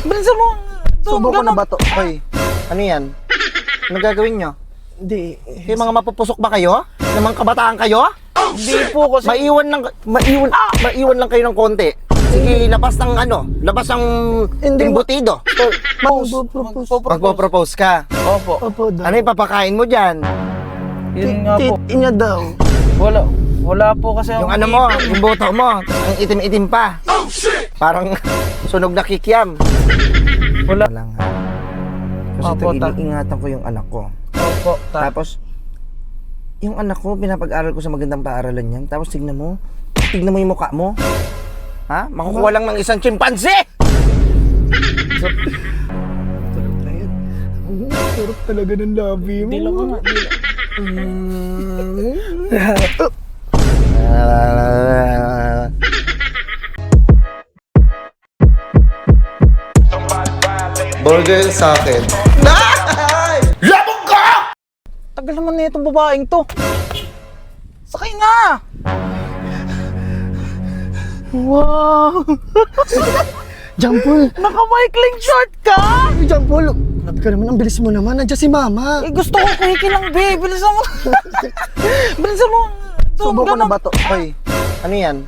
Bilisan mo. Subukan na ba to? Hoy, ano yan? Anong gagawin nyo? Hindi. Yung mga mapupusok ba kayo? Yung mga kabataan kayo? Hindi po kasi. Maiwan lang kayo ng konti. Sige, labas ng labas ang Hindi, embutido. Magpo-propose ka. Opo. Opo, daw. Ano yung papakain mo dyan? Yun nga po. Inya daw. Wala po kasi Yung ano mo, yung boto mo, ang itim-itim pa. Parang sunog na kikiam. Wala. Wala nga. Kasi Opo, iniingatan ko yung anak ko. Opo, Tapos, yung anak ko, pinapag-aral ko sa magandang paaralan yan. Tapos tignan mo yung mukha mo. Ha? Makukuha lang ng isang chimpanzee! Sarap talaga ng labi mo. Dilo ko nga. Burger sa akin. Labog ka! Tagal naman na itong babaeng to. Sakay na! Wow! Jampol! Naka-Michaeling short ka! Jampol! Grabe ka naman, ang bilis mo naman. Nandiyan si Mama. Eh gusto ko kuhiki lang, be. Bilisan mo. Bilisan mo. Subukan na ba to? Hoy, ano yan?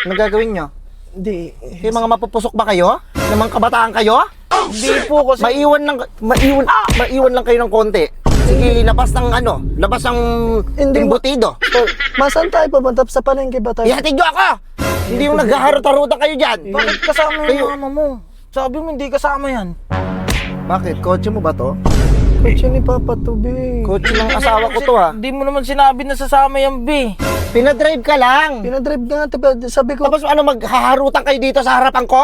Anong gagawin nyo? Hindi. Yung mga mapupusok ba kayo? Yung mga kabataan kayo? Hindi po kasi. Maiwan lang kayo ng konti. Sige, labas ng labas ang Hindi mo- embutido. Masan tayo pupunta? Sa palengke ba tayo? Ihatid nyo ako! Hindi yung naghaharot-harutan kayo dyan. Bakit kasama Kayo- yung mama mo? Sabi mo hindi kasama yan. Bakit? Kotse mo ba to? Kotse ni Papa to, be. Kotse ng asawa ko to ha. Hindi mo naman sinabi na sasama yan, be. Pinadrive ka lang. Pinadrive na nga. Sabi ko, Tapos maghaharutan kayo dito sa harapan ko?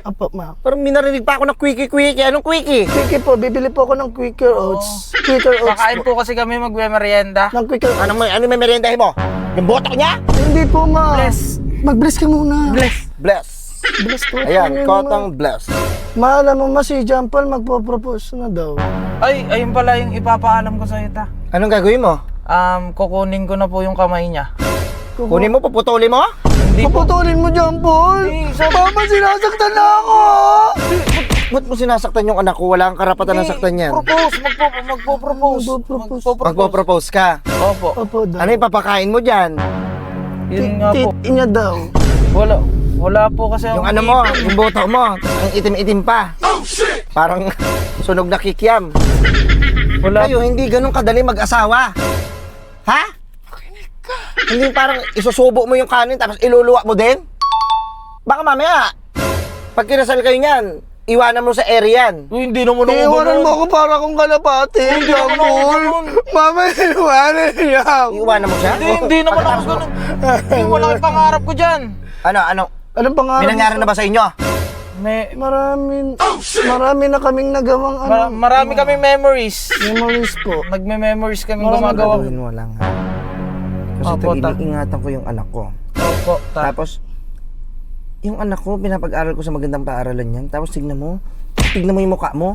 Apo, ma. Parang minarinig pa ako ng quickie. Anong quickie? Quickie po, bibili po ako ng Quaker Oats. Quaker Oats Kakain po. po kasi kami magme-merienda. Ng Quaker Oats. Ano may meriendahin mo? Yung botok niya? Hindi po, ma. Bless. Mag-bless ka muna. Bless. Bless po. Ayan, kotang bless. Ma, alam mo ma, si Jampol magpo-propose na daw. Ay, ayun pala yung ipapaalam ko sa'yo, ta. Anong gagawin mo? Kukunin ko na po yung kamay niya. Kunin mo, puputulin mo? Hindi po. Puputulin mo, Jampol. Mama, sinasaktan na ako. Ba't mo sinasaktan yung anak ko? Wala kang karapatan na saktan yan. Propose, magpo-propose. Magpo-propose ka. Opo. Opo, daw. Ano yung papakain mo dyan? Yun nga po. Inya daw. Wala po kasi Yung ano mo, yung boto mo, ang itim-itim pa. Parang sunog na kikiam. Wala. Kayo, hindi ganun kadali mag-asawa. Ha? Hindi parang isusubo mo yung kanin tapos iluluwa mo din? Baka mamaya, pag kinasal kayo niyan, iwanan mo sa area yan. Uy, hindi naman ako Iiwanan ganun. mo ako para akong kalapati, Jampol. Mama, iiwanan niya ako. Iwanan mo siya? Hindi naman ako ganun. Yung malaking pangarap ko dyan. Ano? Anong pangarap? May nangyari na ba sa inyo? Marami na kaming nagawang Marami kaming memories. memories po. Nagme-memories kami Marami gumagawa. Gagawin mo lang ha. Kasi Opo, ta. iniingatan ko yung anak ko. Opo, ta. Tapos, yung anak ko, pinapag-aral ko sa magandang paaralan yan. Tapos tignan mo yung mukha mo.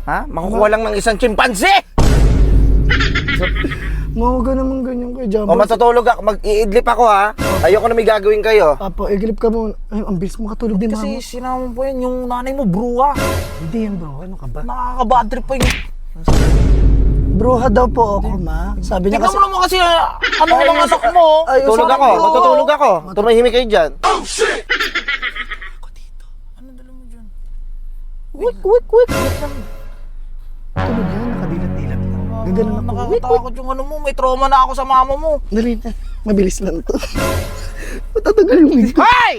Ha? Makukuha lang ng isang chimpanzee! Huwag ka naman ganyan kay O Jampol. matutulog ako, mag-iidlip ako ha. Ayoko na may gagawin kayo. Apo, iglip ka muna. Ay, ang bilis mo katulog din, Kasi Mama. sinama po yan, yung nanay mo, bruha. Hindi yan, bro. Ano ka ba? Nakaka-bad trip pa yun. Bruha daw po ako, ma. Sabi niya Tingnan kasi... mo naman kasi, ano ang anak mo? Ay, Tulog sorry, ako, bro. matutulog ako. Tumahimik kayo dyan. Ano dala mo dyan? Wik! Tulog yan, nakadilat-dilat lang. Gaganon ako. Nakakatakot yung ano mo, may trauma na ako sa mama mo. Dali na. Mabilis lang to. Matatagal yung wig ko. Hoy!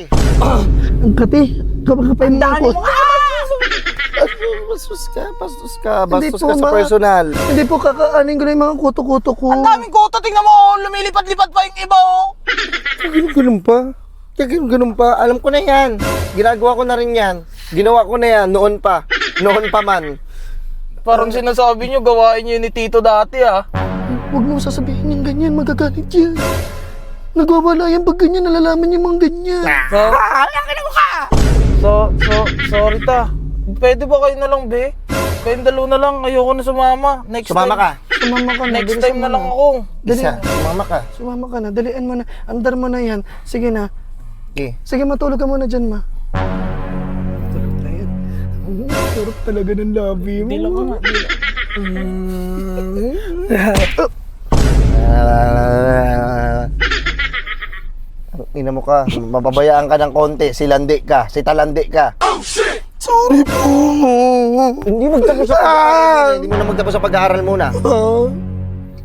Ang kati. Kapag-kapay mo ako. Bastos Hindi ka po, sa ma. personal. Hindi po, kakaanin ko na yung mga kuto-kuto ko. Ang daming kota, tingnan mo, lumilipat-lipat pa yung iba, oh. Ganun pa. Alam ko na yan. Ginagawa ko na rin yan. Ginawa ko na yan noon pa man. Parang sinasabi nyo, gawain nyo yun ni Tito dati, ah. Huwag mo sasabihin yung ganyan, magagalit yan. Nagwawala yan pag ganyan, nalalaman yung mga ganyan. Laki na mukha! Sorry ta. Pwede ba kayo na lang, be? Kayong dalawa na lang, ayoko na sumama. Sumama ka. Sumama ka na. Next bilisan time mo na lang ako. Dali. Isa, sumama ka. Sumama ka na. Dalian mo na. Andar mo na yan. Sige na. Okay. Sige, matulog ka muna dyan, ma. Sarap na yan. Sarap talaga ng labi mo. Dila ko nga, dila. Ang ina mo ka, mapabayaan ka ng konti, silandi ka, sitalandi ka. Sorry po. Hindi magtapos sa pag-aaral, hindi mo na magtapos sa pag-aaral muna.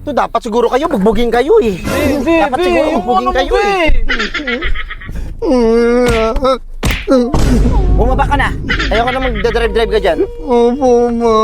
Ito dapat siguro kayo, bugbugin kayo eh. Be, Dapat siguro yung bugbugin ano mo, kayo be. eh. Bumaba ka na. Ayaw ka na magdadrive-drive ka dyan. Opo, ma.